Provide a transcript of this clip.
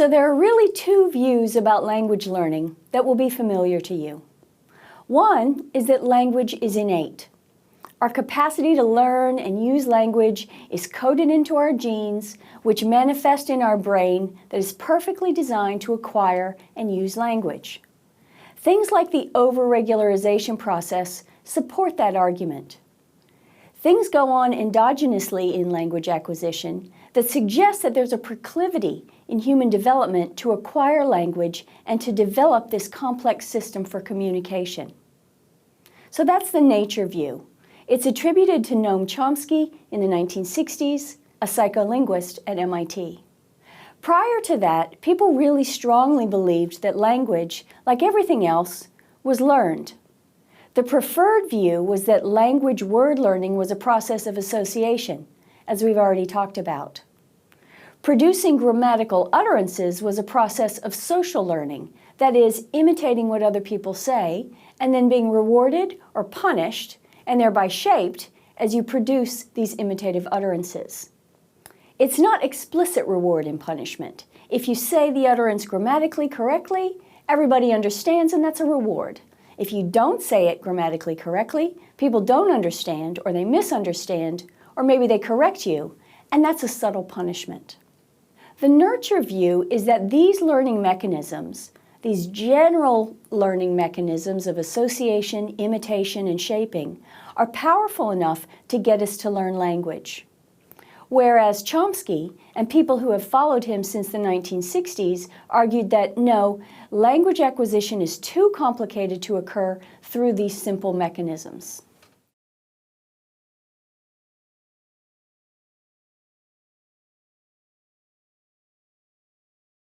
So there are really two views about language learning that will be familiar to you. One is that language is innate. Our capacity to learn and use language is coded into our genes, which manifest in our brain that is perfectly designed to acquire and use language. Things like the over-regularization process support that argument. Things go on endogenously in language acquisition that suggest that there's a proclivity in human development to acquire language and to develop this complex system for communication. So that's the nature view. It's attributed to Noam Chomsky in the 1960s, a psycholinguist at MIT. Prior to that, people really strongly believed that language, like everything else, was learned. The preferred view was that language word learning was a process of association, as we've already talked about. Producing grammatical utterances was a process of social learning, that is, imitating what other people say, and then being rewarded or punished, and thereby shaped, as you produce these imitative utterances. It's not explicit reward and punishment. If you say the utterance grammatically correctly, everybody understands, and that's a reward. If you don't say it grammatically correctly, people don't understand, or they misunderstand, or maybe they correct you, and that's a subtle punishment. The nurture view is that these learning mechanisms, these general learning mechanisms of association, imitation, and shaping, are powerful enough to get us to learn language. Whereas Chomsky and people who have followed him since the 1960s argued that no, language acquisition is too complicated to occur through these simple mechanisms.